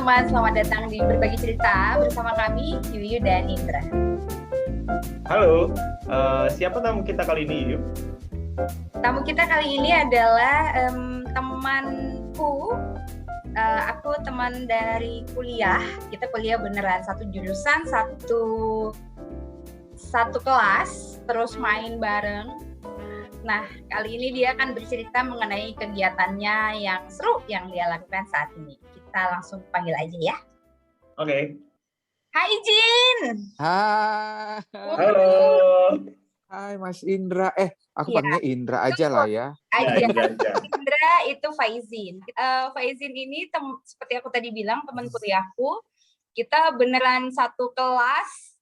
teman-teman, selamat datang di Berbagi Cerita bersama kami, Yuyu dan Indra. Halo, siapa tamu kita kali ini, Yu? Tamu kita kali ini adalah temanku. Aku teman dari kuliah. Kita kuliah beneran satu jurusan, satu kelas, terus main bareng. Nah, kali ini dia akan bercerita mengenai kegiatannya yang seru yang dia lakukan saat ini. Kita langsung panggil aja ya. Oke. Hai Jin. Hai. Halo. Hai Mas Indra. Aku Ya. panggilnya Indra aja lah ya. Indra itu Faizin. Faizin ini seperti aku tadi bilang teman kuliahku. Kita beneran satu kelas.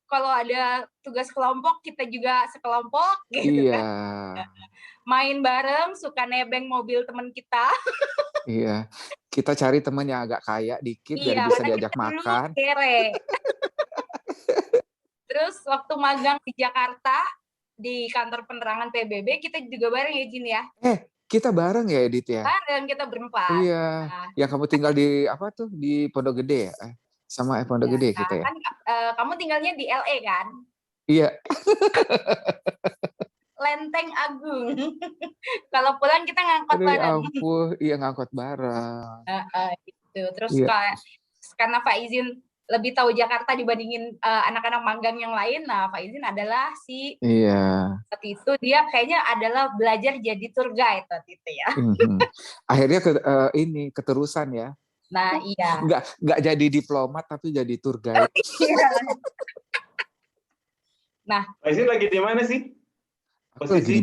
Kalau ada tugas kelompok kita juga sekelompok gitu Iya. kan. Main bareng, suka nebeng mobil teman kita. Iya. Kita cari teman yang agak kaya dikit biar bisa diajak makan. Terus waktu magang di Jakarta di kantor penerangan PBB kita juga bareng ya Jin ya. Kita bareng ya Edit ya. Bareng kita berempat. Iya. Yang kamu tinggal di apa tuh di Pondok Gede ya? Sama Pondok Gede kita ya. Kan kamu tinggalnya di LA kan? Iya. Lenteng Agung. Kalau pulang kita ngangkot bareng. Iya ngangkot bareng. Gitu. Terus karena Faizin lebih tahu Jakarta dibandingin anak-anak magang yang lain. Nah, Faizin adalah waktu itu dia kayaknya adalah belajar jadi tour guide waktu itu ya. Akhirnya keterusan ya. Nah, iya. Nggak jadi diplomat tapi jadi tour guide. Nah, Faizin lagi di mana sih? Aku lagi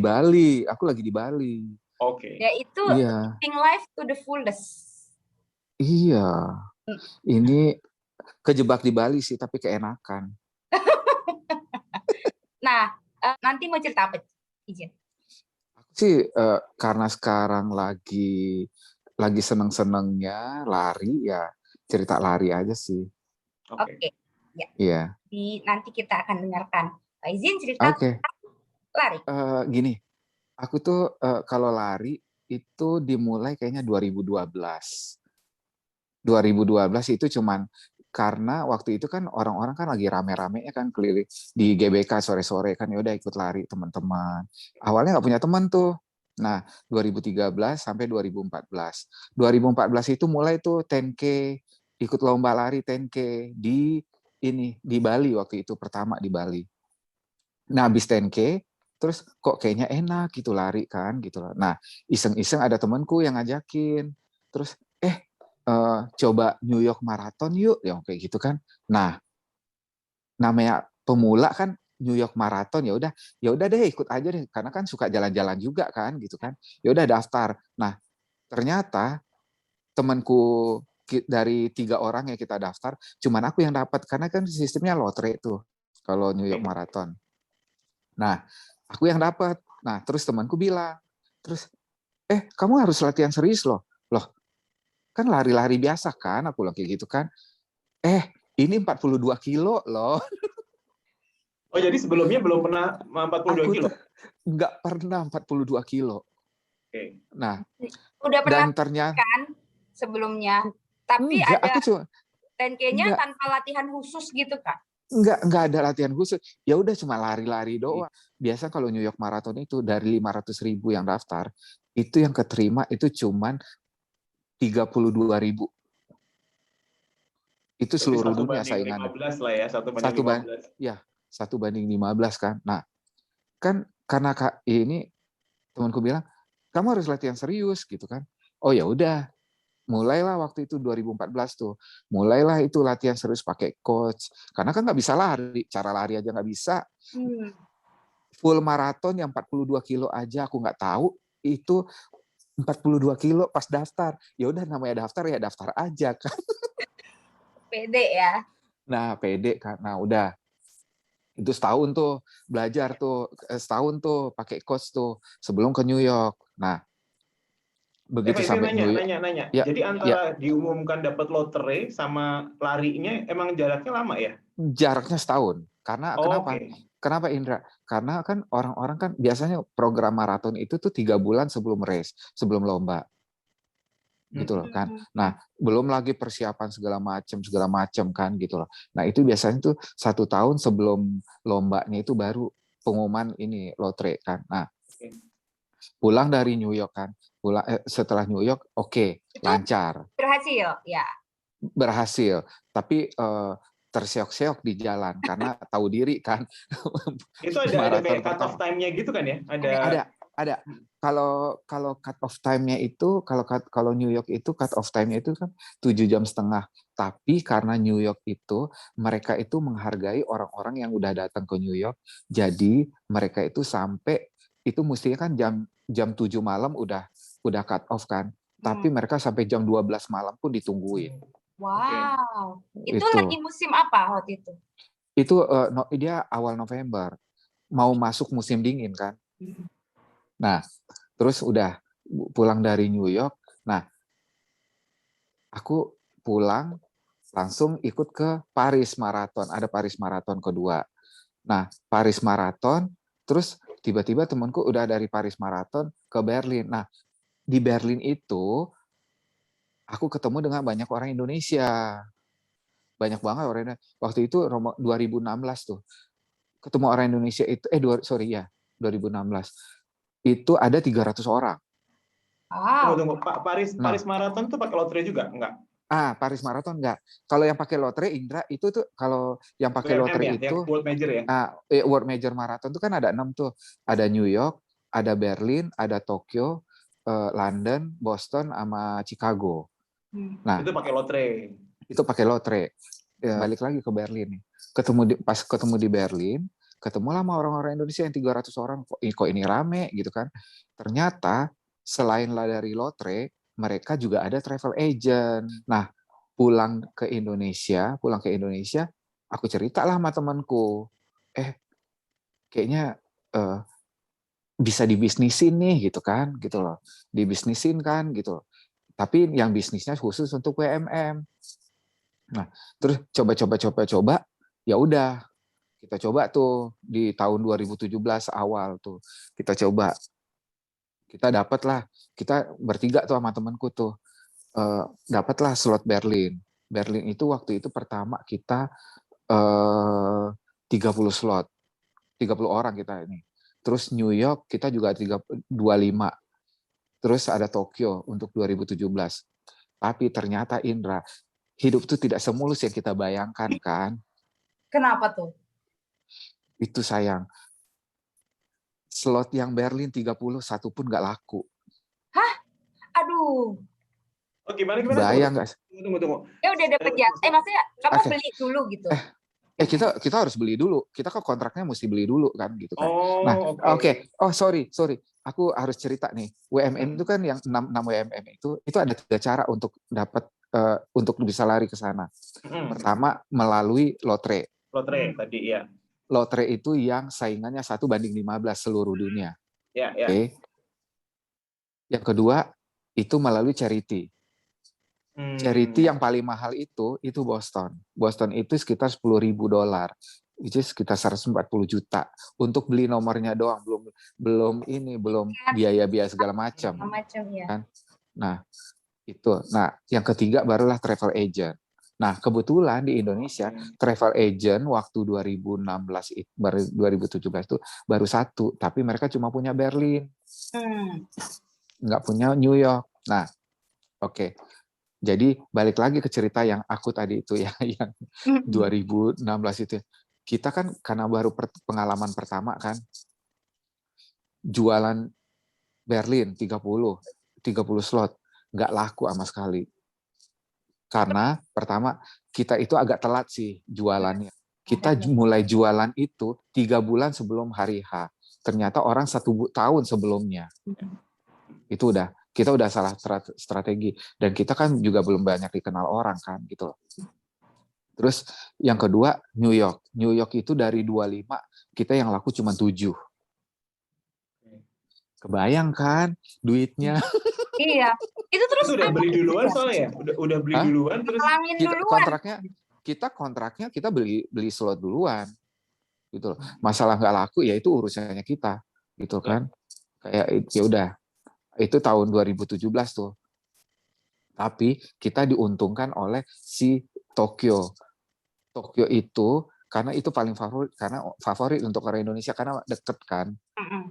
di Bali. Oke. Ya itu living life to the fullest. Iya. Ini kejebak di Bali sih tapi keenakan. Nah, nanti mau cerita apa? Izin. Aku sih karena sekarang lagi seneng-senengnya lari ya, cerita lari aja sih. Oke. Ya. Iya. Nanti kita akan dengarkan Faizin cerita lari. Gini, aku tuh kalau lari itu dimulai kayaknya 2012. 2012 itu cuman karena waktu itu kan orang-orang kan lagi rame-ramenya kan keliling di GBK sore-sore kan ya udah ikut lari teman-teman. Awalnya nggak punya teman tuh. Nah, 2013 sampai 2014. 2014 itu mulai tuh 10K, ikut lomba lari 10K di Bali waktu itu pertama di Bali. Nah, habis 10K terus kok kayaknya enak gitu lari kan gitu loh. Nah, iseng-iseng ada temanku yang ngajakin. Terus coba New York Marathon yuk, ya kayak gitu kan. Nah, namanya pemula kan New York Marathon ya udah deh ikut aja deh karena kan suka jalan-jalan juga kan gitu kan. Ya udah daftar. Nah, ternyata temanku dari 3 orang yang kita daftar, cuman aku yang dapat karena kan sistemnya lotre tuh kalau New York Marathon. Nah, aku yang dapat. Nah, terus temanku bilang, terus kamu harus latihan serius loh. Kan lari-lari biasa kan, aku bilang kayak gitu kan. Ini 42 kilo loh. Oh, jadi sebelumnya belum pernah 42 kilo? Nggak pernah 42 kilo. Oke. Nah, udah pernah dan ternyata kan sebelumnya, tapi enggak, ada 10K-nya tanpa latihan khusus gitu kan? Enggak ada latihan khusus. Ya udah cuma lari-lari doang. Biasa kalau New York Marathon itu dari 500.000 yang daftar, itu yang keterima itu cuman 32.000. Itu seluruh dunia saingannya. 15 lah ya, 1/15. Ya, 1/15 kan. Nah, kan karena ini temanku bilang, "Kamu harus latihan serius," gitu kan. Oh ya udah. Mulailah waktu itu 2014 tuh. Mulailah itu latihan serius pakai coach. Karena kan nggak bisa lari, cara lari aja nggak bisa. Full maraton yang 42 kilo aja aku nggak tahu itu 42 kilo pas daftar. Ya udah namanya daftar ya daftar aja kan. Pede ya. Nah, pede kan. Nah, udah. Itu setahun tuh belajar tuh, setahun tuh pakai coach tuh sebelum ke New York. Nah, begitu sampai New York. Nanya. Jadi antara diumumkan dapat lotre sama larinya emang jaraknya lama ya? Jaraknya setahun. Karena kenapa? Kenapa Indra? Karena kan orang-orang kan biasanya program maraton itu tuh 3 bulan sebelum race, sebelum lomba. gitu loh kan. Hmm. Nah, belum lagi persiapan segala macam kan gitu loh. Nah, itu biasanya tuh 1 tahun sebelum lombanya itu baru pengumuman ini lotre kan. Nah, Oke. pulang dari New York kan, setelah New York oke, Itu lancar, berhasil, ya. berhasil, tapi terseok-seok di jalan karena tahu diri kan. Itu ada Maraton kayak cut off pertama time-nya gitu kan ya? Ada. ada. Kalau cut off time-nya itu kalau New York itu cut off time-nya itu kan 7,5 jam. Tapi karena New York itu mereka itu menghargai orang-orang yang udah datang ke New York, jadi mereka itu sampai itu mestinya kan jam 7 malam udah cut off kan. Tapi mereka sampai jam 12 malam pun ditungguin. Wow. Itu Itu lagi musim apa waktu itu? dia awal November mau masuk musim dingin kan. Nah, terus udah pulang dari New York. Nah, aku pulang langsung ikut ke Paris Marathon. Ada Paris Marathon kedua. Nah, Paris Marathon, terus tiba-tiba temanku udah dari Paris Marathon ke Berlin. Nah, di Berlin itu aku ketemu dengan banyak orang Indonesia. Banyak banget orang Indonesia. Waktu itu 2016 tuh. Ketemu orang Indonesia itu 2016. Itu ada 300 orang. Wow. Tunggu. Paris Nah, Marathon tuh pakai lotre juga? Enggak. Paris Marathon enggak. Kalau yang pakai lotre, Indra, itu tuh kalau yang pakai WMM lotre ya, yang itu World Major ya? World Major Marathon itu kan ada 6 tuh. Ada New York, ada Berlin, ada Tokyo, London, Boston, sama Chicago. Nah, Itu pakai lotre. itu pakai lotre. Ya, balik lagi ke Berlin nih. Pas ketemu di Berlin, ketemulah sama orang-orang Indonesia yang 300 orang. Kok ini rame gitu kan. Ternyata selain dari lotre, mereka juga ada travel agent. Nah, pulang ke Indonesia, aku ceritalah sama temanku. Kayaknya bisa dibisnisin nih gitu kan, gitu loh. Dibisnisin kan gitu. Tapi yang bisnisnya khusus untuk WMM. Nah, terus coba, ya udah kita coba tuh di tahun 2017 awal tuh. Kita dapatlah, kita bertiga tuh sama temanku tuh. Dapatlah slot Berlin. Berlin itu waktu itu pertama kita 30 slot. 30 orang kita ini. Terus New York kita juga 25. Terus ada Tokyo untuk 2017. Tapi ternyata Indra, hidup itu tidak semulus yang kita bayangkan kan. Kenapa tuh? Itu sayang. Slot yang Berlin 30 satu pun nggak laku. Hah? Aduh. Oh, gimana? Bayang nggak? Tunggu. Ya udah dapet jatah. Maksudnya kamu Oke. beli dulu gitu. Kita harus beli dulu. Kita kan kontraknya mesti beli dulu kan gitu kan. Oh, Nah, oke. Oh, sorry. Aku harus cerita nih. WMM itu kan yang 6 WMM itu ada 3 cara untuk dapat untuk bisa lari ke sana. Pertama melalui lotre. Lotre tadi ya. Lotre itu yang saingannya 1:15 seluruh dunia. Ya. Oke. Yang kedua itu melalui charity. Charity yang paling mahal itu Boston. Boston itu sekitar $10.000. Itu sekitar 140 juta untuk beli nomornya doang, belum biaya-biaya segala macam. Ya. Kan? Nah, itu. Nah, yang ketiga barulah travel agent. Nah, kebetulan di Indonesia travel agent waktu 2016 baru 2017 itu baru 1, tapi mereka cuma punya Berlin. Nggak punya New York. Nah, oke. Jadi balik lagi ke cerita yang aku tadi itu yang 2016 itu. Kita kan karena baru pengalaman pertama kan, jualan Berlin 30 slot, nggak laku sama sekali. Karena pertama kita itu agak telat sih jualannya. Kita mulai jualan itu 3 bulan sebelum hari H. Ternyata orang 1 tahun sebelumnya. Itu kita udah salah strategi. Dan kita kan juga belum banyak dikenal orang kan gitu. Terus yang kedua New York. New York itu dari 25 kita yang laku cuma 7. Kebayang kan duitnya? Iya. Itu terus udah beli duluan soalnya ya? Udah beli duluan terus kontraknya kita beli slot duluan. Gitu loh. Masalah nggak laku ya itu urusannya kita. Gitu kan. Kayak ya udah. Itu tahun 2017 tuh. Tapi kita diuntungkan oleh si Tokyo. Tokyo itu karena itu paling favorit untuk orang Indonesia karena deket kan,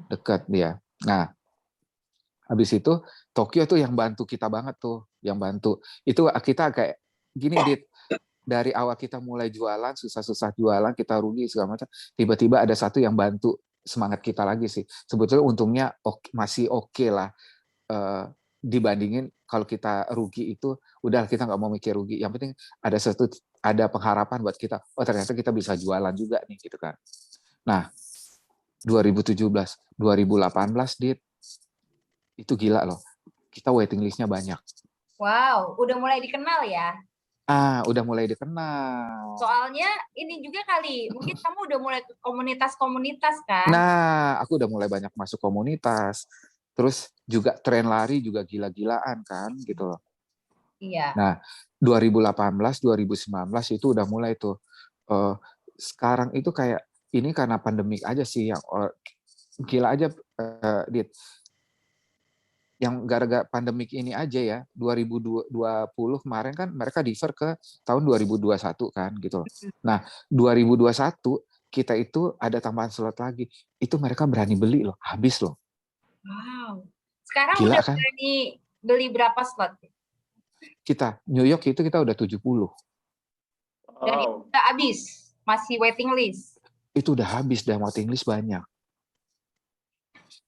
deket dia. Nah, habis itu Tokyo tuh yang bantu kita banget tuh, yang bantu. Itu kita kayak gini, Dit, dari awal kita mulai jualan, susah-susah jualan, kita rugi segala macam, tiba-tiba ada satu yang bantu semangat kita lagi sih. Sebetulnya untungnya masih oke lah, dibandingin kalau kita rugi itu, udah kita nggak mau mikir rugi. Yang penting ada pengharapan buat kita. Oh ternyata kita bisa jualan juga nih gitu kan. Nah 2017, 2018 Dit, itu gila loh. Kita waiting list-nya banyak. Wow, udah mulai dikenal ya? Udah mulai dikenal. Soalnya ini juga kali, mungkin kamu udah mulai ke komunitas-komunitas kan? Nah, aku udah mulai banyak masuk komunitas. Terus juga tren lari juga gila-gilaan kan gitu loh. Iya. Nah, 2018, 2019 itu udah mulai tuh. Sekarang itu kayak ini karena pandemik aja sih yang gila aja, Dit. Yang gara-gara pandemik ini aja ya, 2020 kemarin kan mereka defer ke tahun 2021 kan gitu loh. Nah, 2021 kita itu ada tambahan slot lagi. Itu mereka berani beli loh, habis loh. Wow. Sekarang Gila udah kan? berani beli berapa slot? Kita New York itu kita udah 70. Dan itu udah habis, masih waiting list. Itu udah habis dan waiting list banyak.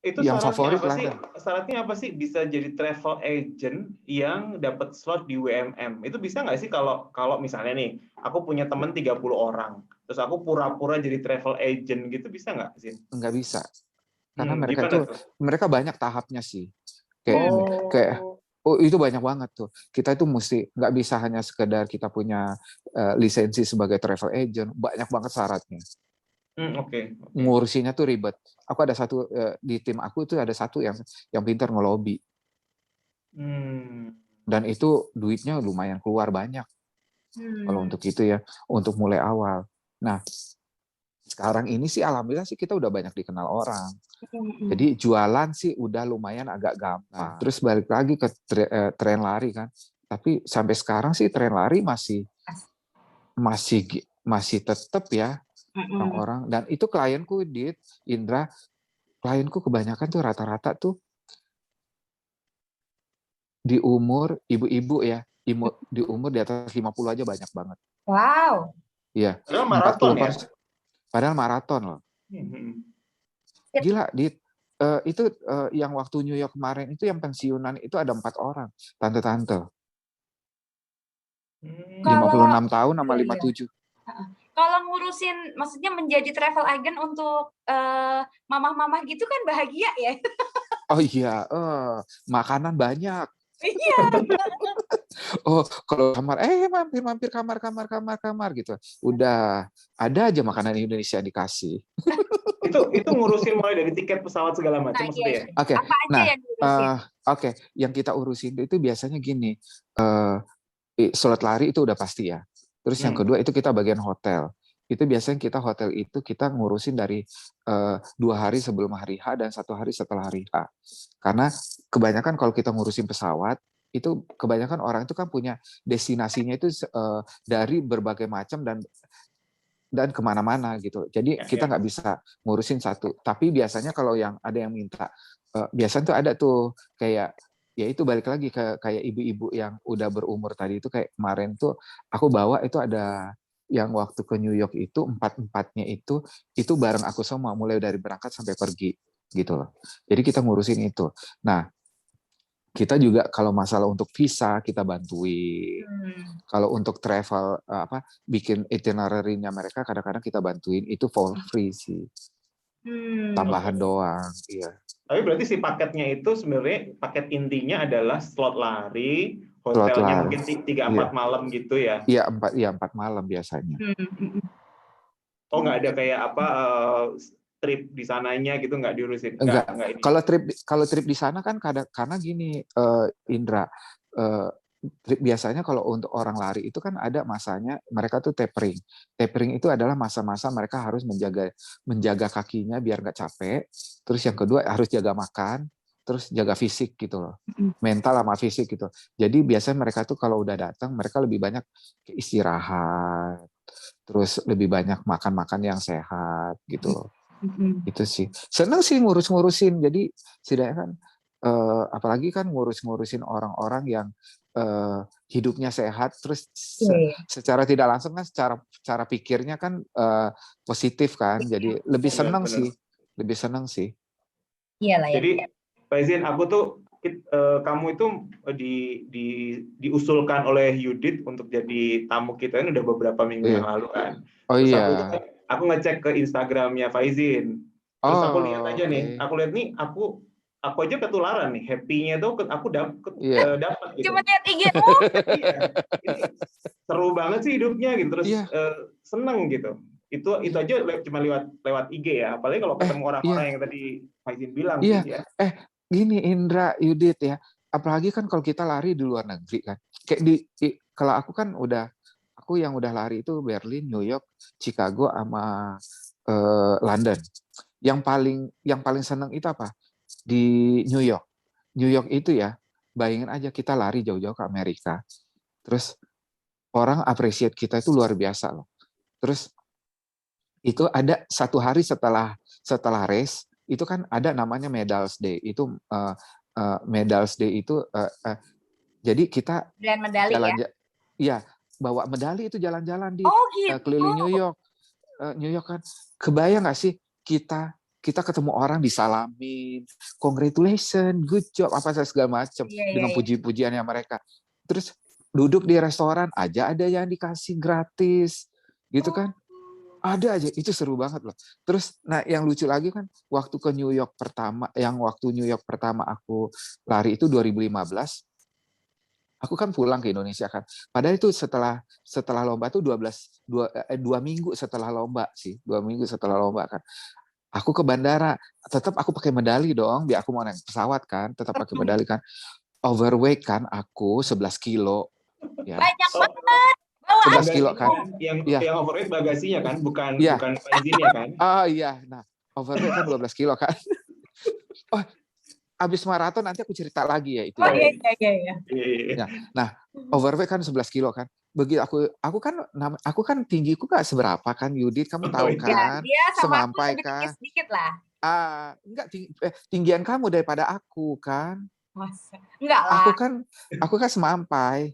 Itu yang syaratnya favorit apa lah. sih? Syaratnya apa sih bisa jadi travel agent yang dapat slot di WMM? Itu bisa nggak sih kalau misalnya nih, aku punya teman 30 orang, terus aku pura-pura jadi travel agent gitu, bisa nggak sih? Nggak bisa. Karena mereka banyak tahapnya sih. Kayak itu banyak banget tuh. Kita itu mesti nggak bisa hanya sekedar kita punya lisensi sebagai travel agent, banyak banget syaratnya. Ngurusinnya tuh ribet. Aku ada satu di tim aku itu ada satu yang pintar ngelobi. Dan itu duitnya lumayan keluar banyak. Kalau untuk itu ya, untuk mulai awal. Nah, sekarang ini sih alhamdulillah sih kita udah banyak dikenal orang. Jadi jualan sih udah lumayan agak gampang. Terus balik lagi ke tren lari kan. Tapi sampai sekarang sih tren lari masih tetap ya orang-orang. Dan itu klienku Indra, klienku kebanyakan tuh rata-rata tuh di umur ibu-ibu ya, di umur di atas 50 aja banyak banget. Wow. Iya. Padahal maraton ya. Padahal maraton loh. Gila, itu yang waktu New York kemarin itu yang pensiunan itu ada 4 orang, tante-tante. 56 tahun sama 57. Kalau ngurusin, maksudnya menjadi travel agent untuk mamah-mamah gitu kan bahagia ya? Oh iya, makanan banyak. Iya. Oh, kalau kamar, mampir kamar gitu. Udah ada aja makanan Indonesia dikasih. itu ngurusin mulai dari tiket pesawat segala macam maksudnya ya. Oke. Apa aja yang diurusin? Yang kita urusin itu biasanya gini. Slot lari itu udah pasti ya. Terus yang kedua itu kita bagian hotel. Itu biasanya hotel itu kita ngurusin dari 2 hari sebelum hari H dan 1 hari setelah hari H. Karena kebanyakan kalau kita ngurusin pesawat, itu kebanyakan orang itu kan punya destinasinya itu dari berbagai macam dan kemana-mana gitu. Jadi kita nggak bisa ngurusin satu. Tapi biasanya kalau yang ada yang minta, biasanya tuh ada tuh kayak ya itu balik lagi ke kayak ibu-ibu yang udah berumur tadi itu kayak kemarin tuh aku bawa itu ada yang waktu ke New York itu 4-4-nya itu bareng aku semua mulai dari berangkat sampai pergi gitu loh. Jadi kita ngurusin itu. Nah, kita juga kalau masalah untuk visa kita bantuin. Kalau untuk travel bikin itinerary-nya mereka kadang-kadang kita bantuin itu for free sih. Tambahan doang, iya. Tapi berarti si paketnya itu sebenarnya paket intinya adalah slot lari, hotelnya mungkin 3-4 malam gitu ya? Iya 4 malam biasanya. Oh nggak ada kayak trip di sananya gitu nggak diurusin? Enggak. Kalau trip di sana kan karena gini Indra, biasanya kalau untuk orang lari itu kan ada masanya mereka tuh tapering. Tapering itu adalah masa-masa mereka harus menjaga kakinya biar nggak capek. Terus yang kedua harus jaga makan. terus jaga fisik gitu loh, mental sama fisik gitu. Jadi biasanya mereka tuh kalau udah datang mereka lebih banyak istirahat, terus lebih banyak makan-makan yang sehat gitu loh. Itu sih seneng sih ngurus-ngurusin. Jadi setidaknya kan apalagi kan ngurus-ngurusin orang-orang yang hidupnya sehat, terus secara tidak langsung kan cara pikirnya kan positif kan, jadi lebih seneng Benar-benar. sih, lebih seneng sih. Iyalah ya. Jadi Pak Izin, aku tuh kamu itu diusulkan oleh Yudit untuk jadi tamu kita ini udah beberapa minggu yang lalu kan. Oh Terus iya. aku ngecek ke Instagramnya Faizin. Terus aku lihat aja nih, aku lihat nih aku aja ketularan nih, happy-nya tuh aku dapat gitu. Cuma lihat IG. Iya. Ini seru banget sih hidupnya gitu, terus seneng gitu. Itu aja cuma lewat IG ya, apalagi kalau ketemu orang-orang yang tadi Faizin bilang Iya. sih ya. Gini Indra, Yudit ya, apalagi kan kalau kita lari di luar negeri kan, kayak kalau aku kan aku yang udah lari itu Berlin, New York, Chicago, sama London. Yang paling seneng itu apa? Di New York. New York itu ya, bayangin aja kita lari jauh-jauh ke Amerika, terus orang appreciate kita itu luar biasa loh. Terus itu ada satu hari setelah race itu kan ada namanya Medals Day. Itu Medals Day itu jadi kita medali jalan ya bawa medali itu jalan-jalan di gitu. keliling New York. New York kan, kebayang nggak sih kita ketemu orang disalamin, congratulations, good job, apa segala macam dengan puji-pujiannya mereka. Terus duduk di restoran aja ada yang dikasih gratis, gitu kan? Ada aja, itu seru banget loh. Terus, nah yang lucu lagi kan, waktu New York pertama aku lari itu 2015, aku kan pulang ke Indonesia kan. Padahal itu setelah lomba tuh 2 minggu setelah lomba sih, 2 minggu setelah lomba kan. Aku ke bandara, tetap aku pakai medali dong, biar aku mau naik pesawat kan, tetap pakai medali kan. Overweight kan aku 11 kilo. Ya. Banyak banget. 11 kilo kan. Yang overweight bagasinya kan, bukan Faizinnya kan. Oh iya, nah overweight kan 12 kilo kan. Oh, abis maraton nanti aku cerita lagi ya itu. Oh iya. Nah, overweight kan 11 kilo kan. Begitu aku kan tinggiku gak seberapa kan, Yudit, kamu tahu kan. Dia sama semampai aku kan. sedikit lah. Enggak tinggian kamu daripada aku kan. Masa? Enggak lah. Aku kan semampai.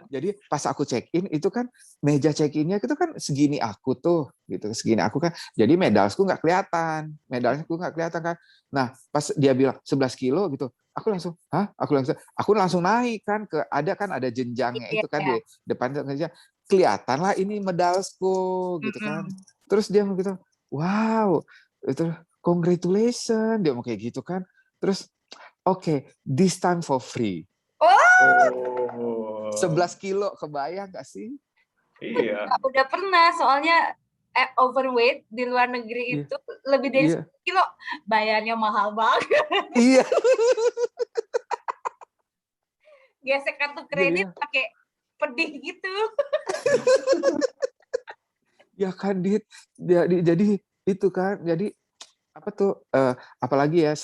Jadi pas aku check-in itu kan meja check-innya itu kan segini aku tuh gitu, segini aku kan. Jadi medalku nggak kelihatan kan. Nah, pas dia bilang 11 kilo gitu, aku langsung, aku langsung naik kan ada jenjangnya itu kan di depan kerja. Kelihatan lah ini medalku gitu kan. Terus dia begitu, wow, itu congratulations, dia mau kayak gitu kan. Terus okay, this time for free. 11 kilo, kebayang gak sih? Iya. Udah pernah, soalnya overweight di luar negeri itu lebih dari 10 kilo, bayarnya mahal banget. Iya. Gesek kartu kredit pakai pedih gitu. Ya kan, Dit. Jadi itu kan, jadi apa tuh, apalagi ya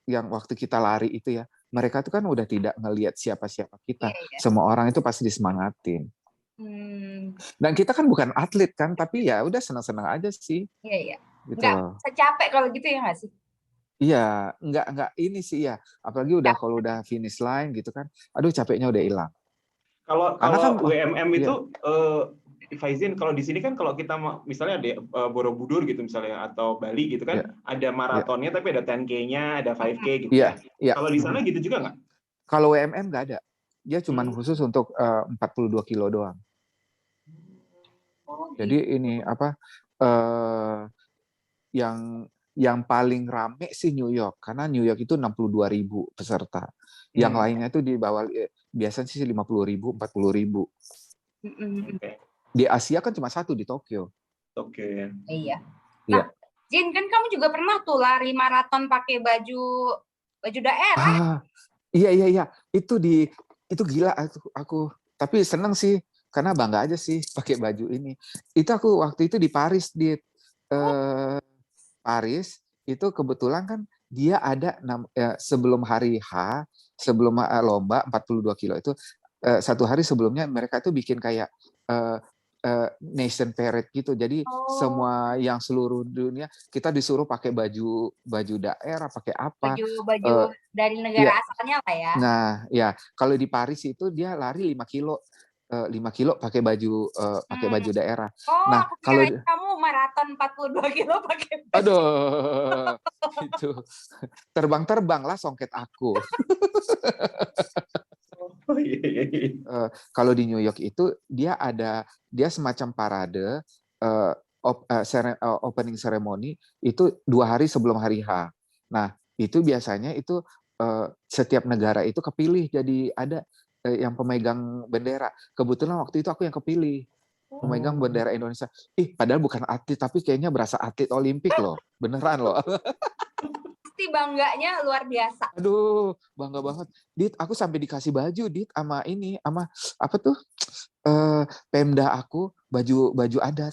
yang waktu kita lari itu ya, mereka tuh kan udah tidak ngelihat siapa-siapa kita. Semua orang itu pasti disemangatin. Dan kita kan bukan atlet kan, tapi ya udah senang-senang aja sih. Iya. Gitu. Nggak capek kalau gitu ya nggak sih? Iya, nggak ini sih ya. Apalagi kalau udah finish line gitu kan, aduh capeknya udah hilang. Kalau WMM itu Faizin, kalau di sini kan kalau kita misalnya ada Borobudur gitu misalnya atau Bali gitu kan, ada maratonnya tapi ada 10K-nya, ada 5K gitu ya. Kalau di sana gitu juga nggak? Kalau WMM nggak ada. Dia cuma khusus untuk 42 kilo doang. Jadi ini apa yang paling rame sih New York, karena New York itu 62.000 peserta. Yang lainnya itu di bawah, biasanya sih 50.000, 40.000. Di Asia kan cuma satu di Tokyo. Iya. Nah, Jin, kan kamu juga pernah tuh lari maraton pakai baju daerah. Iya. Itu gila aku. Tapi seneng sih, karena bangga aja sih pakai baju ini. Itu aku waktu itu di Paris, Paris itu kebetulan kan dia ada sebelum hari H, sebelum lomba 42 kilo itu 1 hari sebelumnya mereka tuh bikin kayak nation parade gitu. Jadi Oh, semua yang seluruh dunia kita disuruh pakai baju daerah, pakai apa? baju-baju dari Ya, negara asalnya lah ya. nah ya kalau di Paris itu dia lari 5 kilo. 5 kilo pakai baju daerah. Oh, Nah, aku kalau kira kamu maraton 42 kilo pakai baju. aduh itu terbang-terbang lah songket aku. Oh iya, iya, iya. Kalau di New York itu dia semacam parade opening ceremony itu 2 hari sebelum hari H. Nah itu biasanya itu setiap negara itu kepilih jadi ada yang pemegang bendera. Kebetulan waktu itu aku yang kepilih pemegang Oh. bendera Indonesia. Padahal bukan atlet tapi kayaknya berasa atlet Olimpik loh, beneran loh. Pasti bangganya luar biasa. Aduh, bangga banget. Dit, aku sampai dikasih baju, Dit, sama ini, sama apa tuh? Pemda aku baju adat.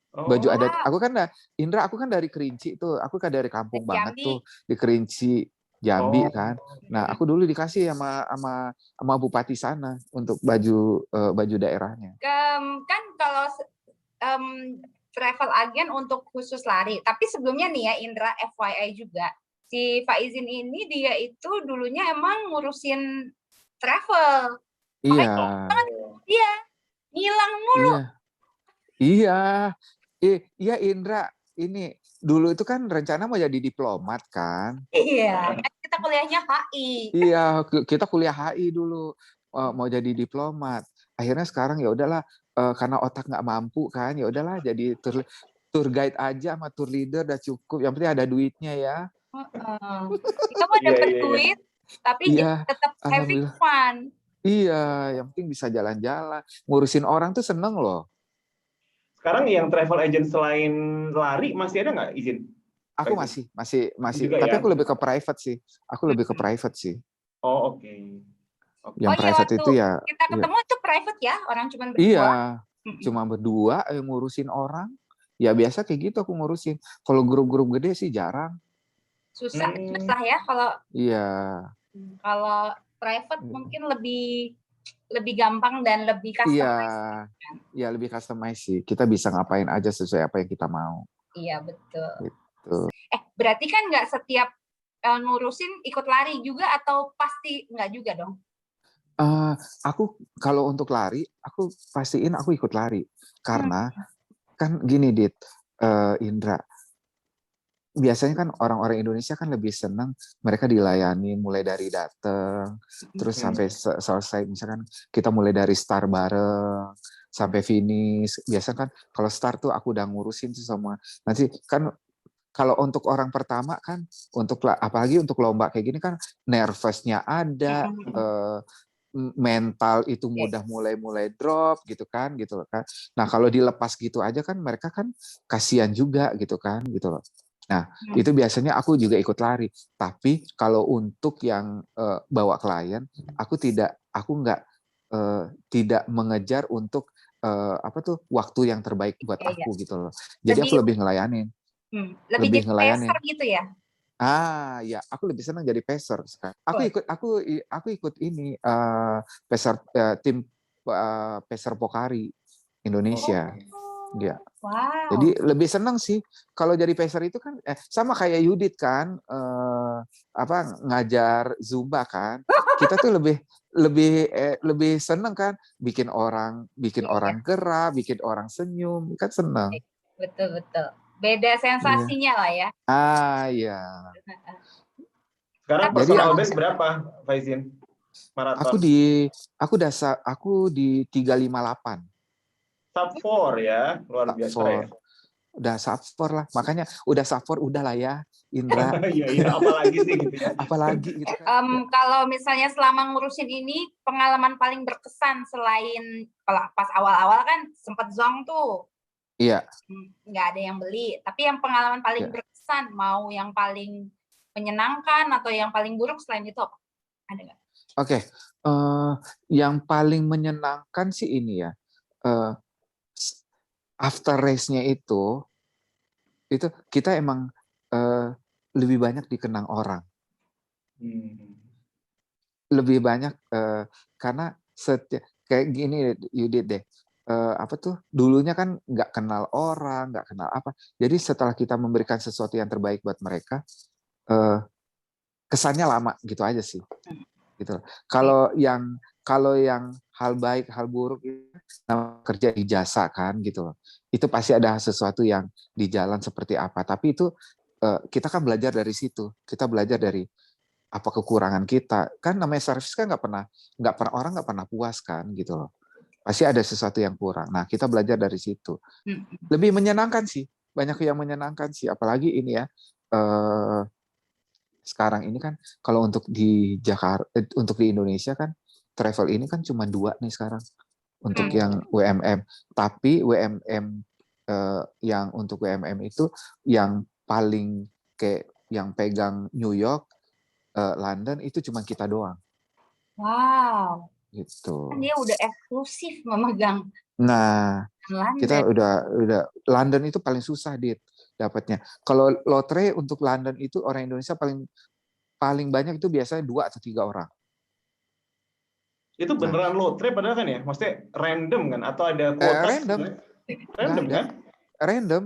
Baju Oh. adat. Wow, Indra, aku kan dari Kerinci tuh. Aku kan dari kampung banget Jambi. tuh di Kerinci, Jambi Oh. kan. Nah, aku dulu dikasih sama bupati sana untuk baju daerahnya. Kan kalau travel agen untuk khusus lari. Tapi sebelumnya nih ya Indra, FYI juga, si Faizin ini dia itu dulunya emang ngurusin travel. Iya, Makanya dia ngilang mulu. iya, iya. Iya Indra, ini dulu itu kan rencana mau jadi diplomat kan. Iya, kan kita kuliahnya HI. Iya, kita kuliah HI dulu mau jadi diplomat. Akhirnya sekarang ya udahlah karena otak nggak mampu kan, ya udahlah jadi tour guide aja sama tour leader udah cukup. Yang penting ada duitnya ya. Kita mau Iya, dapet iya, iya. duit, tapi Iya, tetap having alhamdulillah. fun. Iya, yang penting bisa jalan-jalan. Ngurusin orang tuh seneng loh. Sekarang yang travel agent selain lari masih ada nggak izin? Aku Faizin? masih, Juga tapi ya. aku lebih ke private sih. Aku lebih ke private sih. Oh, oke. Oke. Yang Oh iya, private waktu itu ya, kita ya. ketemu itu private ya, orang cuma Iya, berdua. cuma berdua ngurusin orang. Ya biasa kayak gitu aku ngurusin. Kalau grup-grup gede sih jarang. Susah ya kalau Iya. private mungkin lebih gampang dan lebih Iya. customized. Ya lebih customize sih. Kita bisa ngapain aja sesuai apa yang kita mau. Iya betul. Gitu. Berarti kan nggak setiap ngurusin ikut lari juga atau pasti nggak juga dong? Aku kalau untuk lari, aku pastiin aku ikut lari. Karena kan gini Dit, Indra, biasanya kan orang-orang Indonesia kan lebih senang mereka dilayani mulai dari datang terus sampai selesai, misalkan kita mulai dari start bareng sampai finish. Biasanya kan kalau start tuh aku udah ngurusin tuh semua. Nanti kan kalau untuk orang pertama kan apalagi untuk lomba kayak gini kan nervousnya ada, mental itu mudah mulai drop gitu kan kan. Nah, kalau dilepas gitu aja kan mereka kan kasihan juga gitu kan gitu loh. Nah, itu biasanya aku juga ikut lari. Tapi kalau untuk yang bawa klien, aku tidak mengejar untuk waktu yang terbaik buat aku gitu loh. Jadi aku lebih ngelayanin. Lebih jadi peser gitu ya? Ya, aku lebih senang jadi peser sekarang. Aku ikut ini peser tim peser Pokari Indonesia. Ya. Wow. Jadi lebih senang sih kalau jadi peser itu kan sama kayak Yudit kan ngajar Zumba kan. Kita tuh lebih senang kan bikin orang gerak, bikin orang senyum, kan senang. Betul. Beda sensasinya lah ya. Iya. Sekarang personal base berapa, Faizin? Maraton. Aku di 358. Sub 4 ya, luar biasa ya. Udah sub 4 lah, makanya udah sub 4 udah lah ya, Indra. Iya, apalagi sih gitu ya. Apalagi gitu kan. Kalau misalnya selama ngurusin ini, pengalaman paling berkesan selain kalau pas awal-awal kan sempet zong tuh. Iya. Nggak ada yang beli, tapi yang pengalaman paling berkesan, mau yang paling menyenangkan atau yang paling buruk selain itu apa? Ada nggak? Oke, yang paling menyenangkan sih ini ya, after race-nya itu kita emang lebih banyak dikenang orang. Hmm. Lebih banyak karena kayak gini Yudit deh. Apa tuh dulunya kan nggak kenal orang, nggak kenal apa. Jadi setelah kita memberikan sesuatu yang terbaik buat mereka, kesannya lama gitu aja sih. Gitu. Kalau yang hal baik, hal buruk itu kerja di jasa kan gitu loh. Itu pasti ada sesuatu yang di jalan seperti apa. Tapi itu kita kan belajar dari situ. Kita belajar dari apa kekurangan kita. Kan namanya service kan orang nggak pernah puas kan gitu loh. Pasti ada sesuatu yang kurang. Nah, kita belajar dari situ. Lebih menyenangkan sih. Banyak yang menyenangkan sih. Apalagi ini ya, sekarang ini kan kalau untuk di Jakarta, untuk di Indonesia kan, travel ini kan cuma 2 nih sekarang. Untuk yang WMM. Tapi WMM yang untuk WMM itu yang paling kayak yang pegang New York, London itu cuma kita doang. Wow. Gitu. Kan dia udah eksklusif memegang Nah, kita London. udah London itu paling susah dapatnya. Kalau lotre untuk London itu orang Indonesia paling banyak itu biasanya 2 atau 3 orang. Itu beneran lotre padahal kan ya? Maksudnya random kan? Atau ada kuota? Random. Random kan? Random.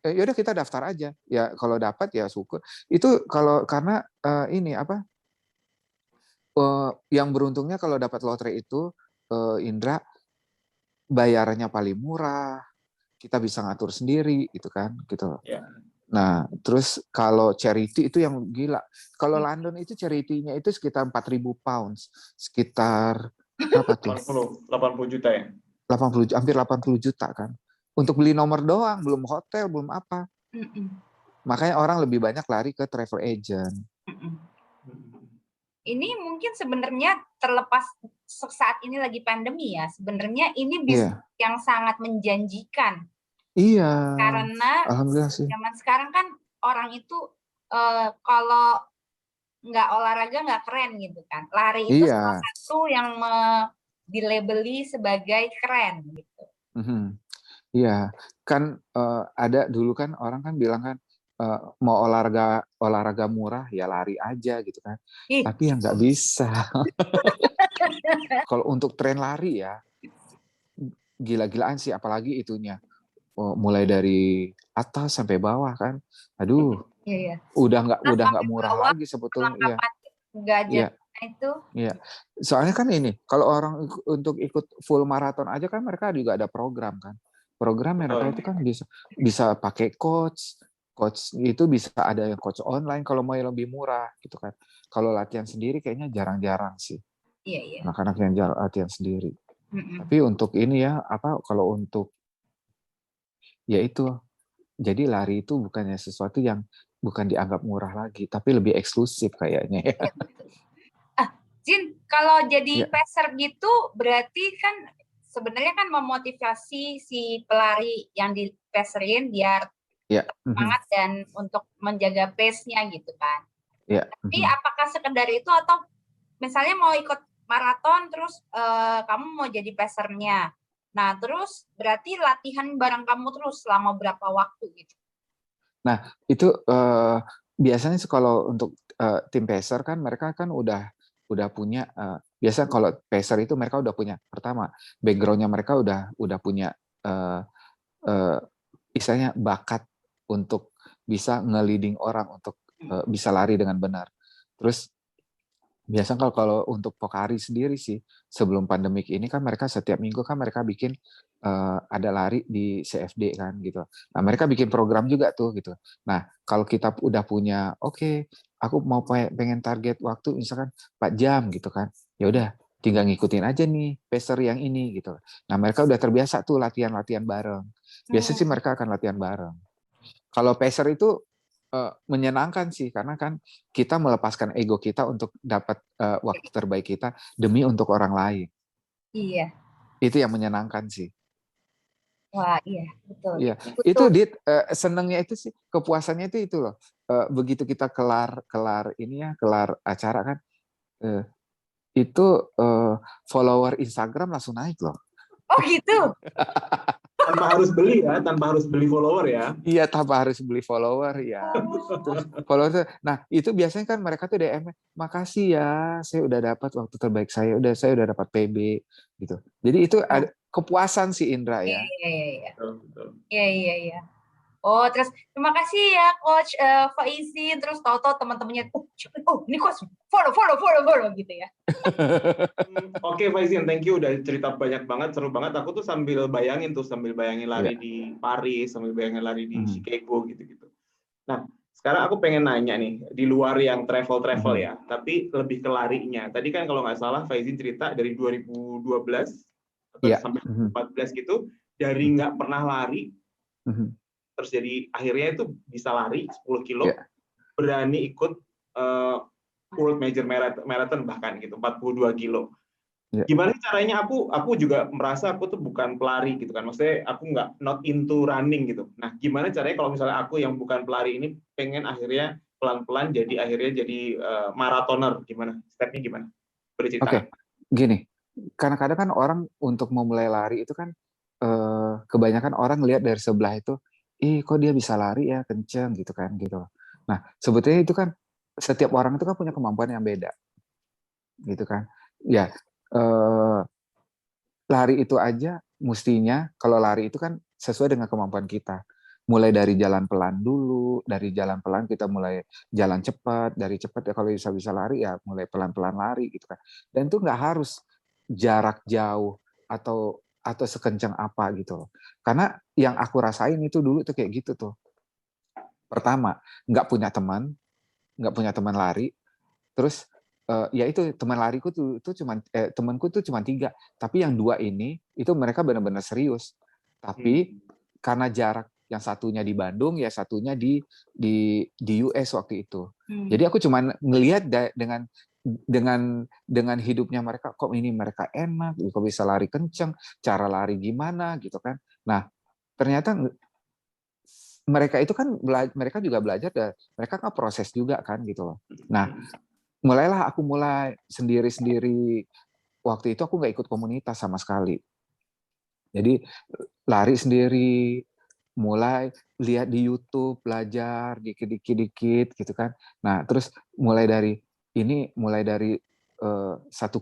Yaudah kita daftar aja. Ya kalau dapat ya syukur. Itu karena ini apa? Yang beruntungnya kalau dapat lotre itu Indra bayarannya paling murah, kita bisa ngatur sendiri gitu kan, gitu. Ya. Nah, terus kalau charity itu yang gila. Kalau London itu charity-nya itu sekitar 4.000 pounds, sekitar berapa tuh? 80 juta ya? 80, hampir 80 juta kan. Untuk beli nomor doang, belum hotel, belum apa. Makanya orang lebih banyak lari ke travel agent. Ini mungkin sebenarnya terlepas saat ini lagi pandemi ya, sebenarnya ini bisnis yang sangat menjanjikan. Iya. Karena alhamdulillah sih. zaman sekarang kan orang itu kalau nggak olahraga nggak keren gitu kan. Lari itu salah satu yang dilabeli sebagai keren gitu. Iya, kan ada dulu kan orang kan bilang kan mau olahraga murah ya lari aja gitu kan. Tapi yang nggak bisa. Kalau untuk tren lari ya gila-gilaan sih, apalagi itunya mulai dari atas sampai bawah kan. Aduh, udah nggak murah lagi sebetulnya. Gadget itu. Iya. Soalnya kan ini kalau orang untuk ikut full maraton aja kan mereka juga ada program kan. Program mereka itu kan bisa pakai coach itu bisa ada yang coach online kalau mau yang lebih murah gitu kan. Kalau latihan sendiri kayaknya jarang-jarang sih. Iya. Anak-anak yang latihan sendiri. Tapi untuk ini ya kalau untuk ya itu jadi lari itu bukannya sesuatu yang bukan dianggap murah lagi, tapi lebih eksklusif kayaknya ya. Jin, kalau jadi peser gitu berarti kan sebenarnya kan memotivasi si pelari yang dipeserin biar semangat dan untuk menjaga pace-nya gitu kan. Tapi apakah sekedar itu atau misalnya mau ikut maraton terus kamu mau jadi pesernya. Nah, terus berarti latihan bareng kamu terus selama berapa waktu gitu. Nah, itu biasanya kalau untuk tim peser kan mereka kan udah punya biasa kalau peser itu mereka udah punya pertama background-nya mereka udah punya misalnya bakat untuk bisa nge-leading orang untuk bisa lari dengan benar. Terus biasanya kalau untuk Pocari sendiri sih sebelum pandemik ini kan mereka setiap minggu kan mereka bikin ada lari di CFD kan gitu. Nah mereka bikin program juga tuh gitu. Nah kalau kita udah punya aku mau pengen target waktu misalkan 4 jam gitu kan, ya udah tinggal ngikutin aja nih pacer yang ini gitu. Nah mereka udah terbiasa tuh latihan bareng. Biasanya sih mereka akan latihan bareng. Kalau pacer itu menyenangkan sih karena kan kita melepaskan ego kita untuk dapat waktu terbaik kita demi untuk orang lain. Iya. Itu yang menyenangkan sih. Wah, iya, betul. Iya. Itu senengnya itu sih, kepuasannya itu loh. Begitu kita kelar acara kan itu follower Instagram langsung naik loh. Oh gitu. Tanpa harus beli ya, tanpa harus beli follower ya. Iya, tanpa harus beli follower ya. Terus follower, nah itu biasanya kan mereka tuh DM, makasih ya, saya udah dapat waktu terbaik saya udah dapat PB gitu. Jadi itu ada kepuasan si Indra ya. Iya. Betul. Iya. Oh, terus terima kasih ya Coach Faizin. Terus tahu-tahu teman-temannya, ini Coach, follow gitu ya. Oke, Faizin, thank you udah cerita banyak banget, seru banget. Aku tuh sambil bayangin lari di Paris, sambil bayangin lari di Chicago gitu-gitu. Nah, sekarang aku pengen nanya nih, di luar yang travel ya, tapi lebih ke larinya. Tadi kan kalau nggak salah Faizin cerita dari 2012 atau sampai 2014 gitu, dari nggak pernah lari, terus jadi akhirnya itu bisa lari 10 kilo, berani ikut World Major Marathon bahkan gitu, 42 kilo. Gimana caranya aku juga merasa aku tuh bukan pelari gitu kan, maksudnya aku nggak not into running gitu. Nah, gimana caranya kalau misalnya aku yang bukan pelari ini pengen akhirnya pelan-pelan jadi maratoner, gimana? Stepnya gimana? Boleh cerita? Oke, gini, kadang-kadang kan orang untuk memulai lari itu kan kebanyakan orang lihat dari sebelah itu, kok dia bisa lari ya kenceng gitu kan gitu. Nah, sebetulnya itu kan setiap orang itu kan punya kemampuan yang beda, gitu kan. Ya, lari itu aja mestinya kalau lari itu kan sesuai dengan kemampuan kita. Mulai dari jalan pelan dulu, dari jalan pelan kita mulai jalan cepat, dari cepat ya kalau bisa lari ya mulai pelan-pelan lari gitu kan. Dan itu nggak harus jarak jauh atau sekencang apa gitu loh. Karena yang aku rasain itu dulu tuh kayak gitu tuh. Pertama, nggak punya teman lari, terus ya itu teman lariku tuh cuma temanku tuh cuma 3, tapi yang 2 ini itu mereka benar-benar serius. Tapi karena jarak yang satunya di Bandung, ya satunya di US waktu itu. Jadi aku cuma ngelihat dengan hidupnya mereka, kok ini mereka enak, kok bisa lari kenceng, cara lari gimana gitu kan. Nah, ternyata mereka itu kan mereka juga belajar dan mereka kan proses juga kan gitu loh. Nah, mulailah aku sendiri-sendiri. Waktu itu aku nggak ikut komunitas sama sekali. Jadi lari sendiri, mulai lihat di YouTube, belajar dikit-dikit gitu kan. Nah, terus mulai dari 1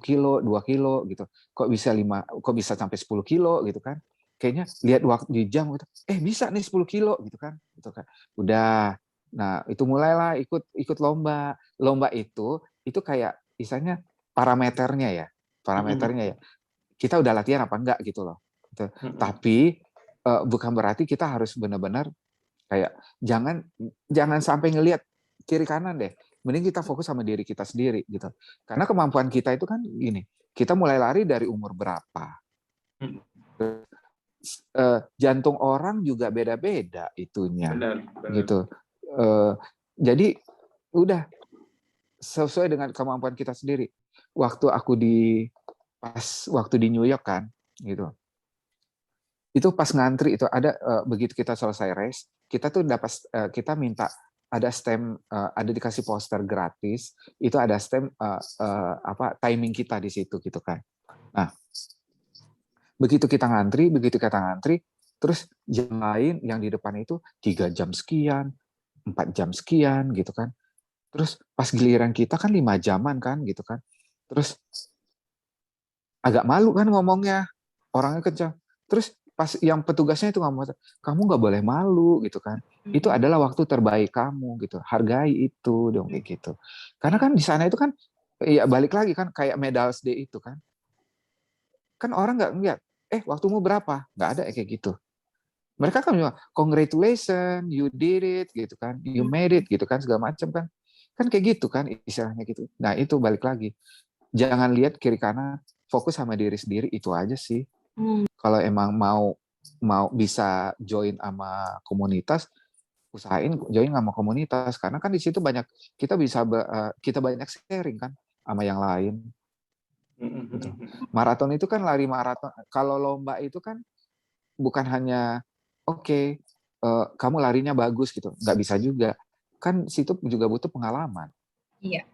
kilo, 2 kilo gitu. Kok bisa sampai 10 kilo gitu kan. Kayaknya lihat waktu di jam gitu, bisa nih 10 kilo gitu kan. Udah. Nah, itu mulailah ikut lomba. Lomba itu kayak misalnya parameternya ya. Kita udah latihan apa enggak gitu loh. Gitu. Tapi bukan berarti kita harus benar-benar kayak jangan sampai ngelihat kiri kanan deh. Mending kita fokus sama diri kita sendiri gitu. Karena kemampuan kita itu kan gini, kita mulai lari dari umur berapa. Jantung orang juga beda-beda itunya. Benar. Gitu. Jadi udah sesuai dengan kemampuan kita sendiri. Waktu di New York kan gitu. Itu pas ngantri itu ada begitu kita selesai race, kita tuh kita minta ada stem, ada dikasih poster gratis, itu ada stem timing kita di situ gitu kan. Nah, begitu kita ngantri, terus jam lain yang di depan itu 3 jam sekian, 4 jam sekian gitu kan. Terus pas giliran kita kan 5 jaman kan gitu kan. Terus agak malu kan ngomongnya, orangnya kencang. Terus pas yang petugasnya itu ngomong, kamu nggak boleh malu gitu kan. Itu adalah waktu terbaik kamu gitu. Hargai itu dong kayak gitu. Karena kan di sana itu kan ya balik lagi kan kayak medals day itu kan. Kan orang nggak ngeliat, waktumu berapa? Nggak ada kayak gitu. Mereka kan cuma congratulations, you did it gitu kan. You made it gitu kan segala macam kan. Kan kayak gitu kan istilahnya gitu. Nah, itu balik lagi. Jangan lihat kiri kanan, fokus sama diri sendiri itu aja sih. Kalau emang mau bisa join sama komunitas, usahain join sama komunitas karena kan di situ banyak kita banyak sharing kan sama yang lain. Gitu. Maraton itu kan lari maraton. Kalau lomba itu kan bukan hanya kamu larinya bagus gitu, nggak bisa juga. Kan situ juga butuh pengalaman. Iya.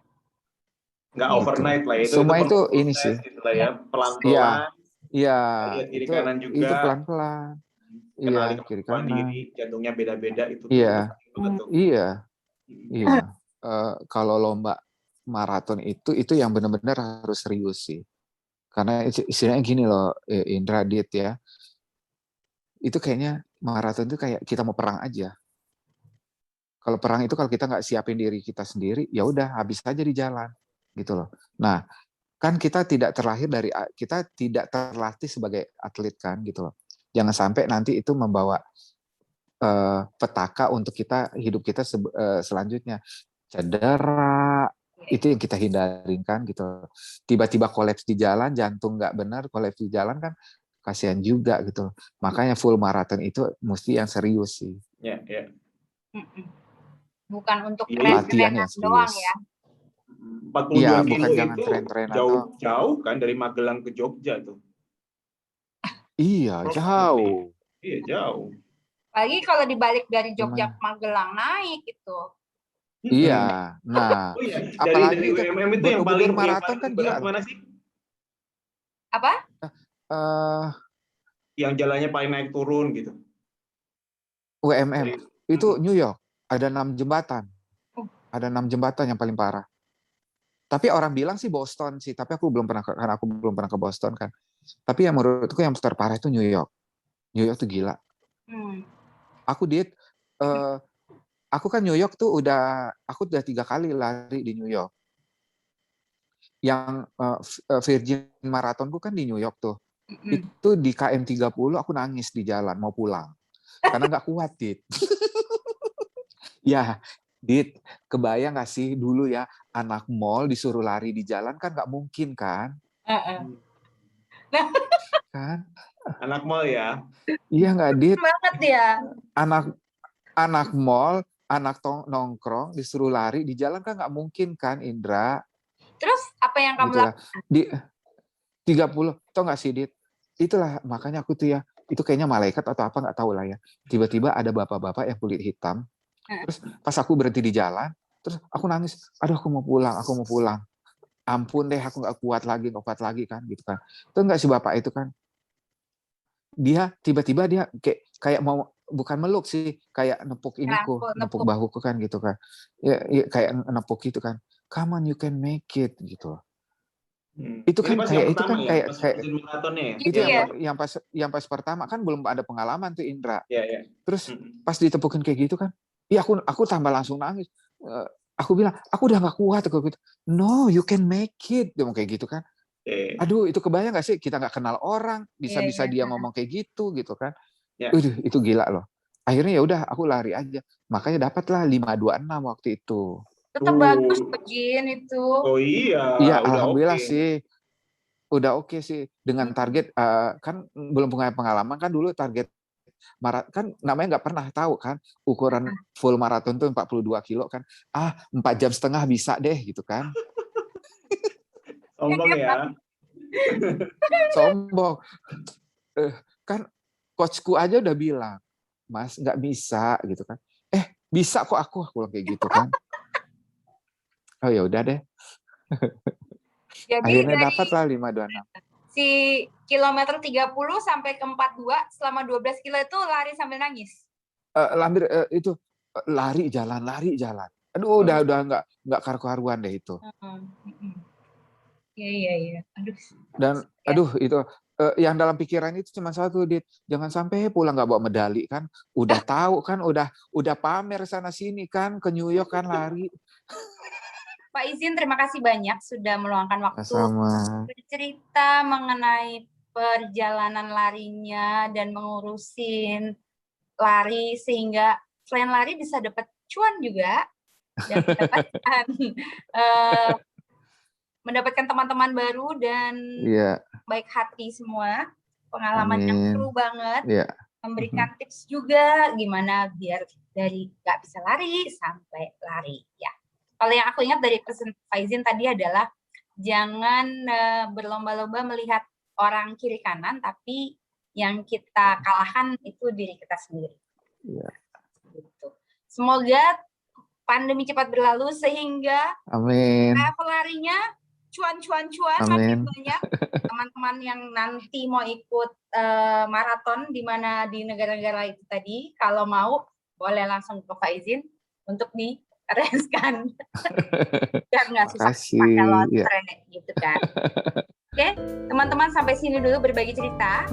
Nggak overnight lah itu. Semua itu ini sih. Gitu lah ya, pelan-pelan. Iya, lihat kiri itu kanan juga. Itu pelan-pelan. kenali Iya, kiri kemampuan kanan. diri, jantungnya beda-beda itu tuh Iya, penting banget tuh. iya, Mm. iya. Kalau lomba maraton itu yang benar-benar harus serius sih. Karena istilahnya gini loh, Indra, Dit ya. Itu kayaknya maraton itu kayak kita mau perang aja. Kalau perang itu kalau kita nggak siapin diri kita sendiri, ya udah habis aja di jalan, gitu loh. Nah, kan kita tidak terlatih sebagai atlet kan, gitu loh. Jangan sampai nanti itu membawa petaka untuk hidup kita selanjutnya. Cedera, itu yang kita hindarin kan, gitu. Tiba-tiba kolaps di jalan, jantung nggak benar, kolaps di jalan kan, kasihan juga gitu. Makanya full maraton itu mesti yang serius sih. Ya, ya. Bukan untuk Iya, Latihan tren-trenan yang doang serius. ya. 42 Iya, kilo bukan jangan itu tren-trenan toh. jauh-jauh kan dari Magelang ke Jogja tuh. Iya, jauh. Iya, jauh. Apalagi kalau dibalik dari Jogja ke Gimana? Magelang naik itu. Iya, Mm-mm. nah, Oh iya, apalagi dari itu UMM itu Borobudur yang maraton paling kan berat gila loh. mana sih? Apa? Eh, Yang jalannya paling naik turun gitu. UMM itu Mm-mm. New York ada 6 jembatan, ada 6 jembatan yang paling parah. Tapi orang bilang sih Boston sih, tapi aku belum pernah karena aku belum pernah ke Boston kan. Tapi yang menurutku yang terparah itu New York. New York tuh gila. Aku aku kan New York tuh aku udah 3 kali lari di New York. Yang Virgin Marathonku kan di New York tuh. Itu di KM 30 aku nangis di jalan mau pulang. Karena nggak kuat, Dit. Ya, Dit, kebayang nggak sih dulu ya anak mall disuruh lari di jalan kan nggak mungkin kan? Kan? Anak mall ya. Iya nggak, Dit? Banget ya. Anak mall, anak nongkrong disuruh lari di jalan kan nggak mungkin kan, Indra? Terus apa yang kamu Gitu lah. lakukan? Di 30, tau nggak sih, Dit? Itulah makanya aku tuh ya, itu kayaknya malaikat atau apa nggak tahu lah ya. Tiba-tiba ada bapak-bapak yang kulit hitam. Terus pas aku berhenti di jalan, terus aku nangis. Aduh, aku mau pulang. Ampun deh, aku nggak kuat lagi kan, gitu kan. Tuh nggak si bapak itu kan, dia tiba-tiba dia kayak mau bukan meluk sih, kayak nepuk bahuku kan gitu kan. Ya, kayak nepuk gitu kan. Come on, you can make it gitu. Itu Ini kan pas yang kayak itu pertama kan ya, kayak pas kayak maratonnya ya. itu Iya. yang pas pertama kan belum ada pengalaman tuh Indra. Ya. Terus pas ditepukin kayak gitu kan, iya aku tambah langsung nangis. Aku bilang, aku udah gak kuat aku gitu. No, you can make it. Dia mau kayak gitu kan. Aduh, itu kebayang gak sih kita nggak kenal orang, bisa-bisa dia ngomong kayak gitu kan. Itu gila loh. Akhirnya ya udah aku lari aja. Makanya dapatlah 5:26 waktu itu. Tetap bagus begini itu. Oh iya, Iya, udah alhamdulillah okay. sih. Udah oke sih dengan target kan belum punya pengalaman kan dulu target kan namanya nggak pernah tahu kan ukuran full maraton tuh 42 kilo kan 4,5 jam bisa deh gitu kan. Sombong ya. Sombong. Kan coachku aja udah bilang, Mas nggak bisa gitu kan. Bisa kok aku bilang kayak gitu kan. Oh ya udah deh. Jadi Akhirnya dapat lah 5:26. Si kilometer 30 sampai ke 42 selama 12 kilo itu lari sambil nangis. Itu lari jalan. Aduh udah nggak karu-karuan deh itu. Iya. Dan itu yang dalam pikiran itu cuma satu, Dit. Jangan sampai pulang nggak bawa medali kan. Udah tahu kan, udah pamer sana sini kan ke New York kan lari. Pak Izin, terima kasih banyak sudah meluangkan waktu bercerita mengenai perjalanan larinya dan mengurusin lari sehingga selain lari bisa dapat cuan juga dan mendapatkan teman-teman baru dan baik hati semua. Pengalaman yang seru banget. Memberikan tips juga gimana biar dari nggak bisa lari sampai lari ya. Kalau yang aku ingat dari pesan Faizin tadi adalah jangan berlomba-lomba melihat orang kiri kanan, tapi yang kita kalahkan itu diri kita sendiri. Iya. Gitu. Semoga pandemi cepat berlalu sehingga amin. Pelarinya cuan, Amin. makin banyak teman-teman yang nanti mau ikut maraton di mana di negara-negara itu tadi, kalau mau boleh langsung ke Faizin untuk direskan. Biar nggak susah pakai Makasih. lotre gitu kan. Oke, teman-teman sampai sini dulu berbagi cerita.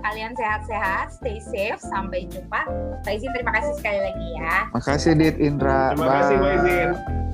Kalian sehat-sehat, stay safe, sampai jumpa. Faizin terima kasih sekali lagi ya. Makasih Dit, Indra. Terima kasih, Bye. Mbak Izin.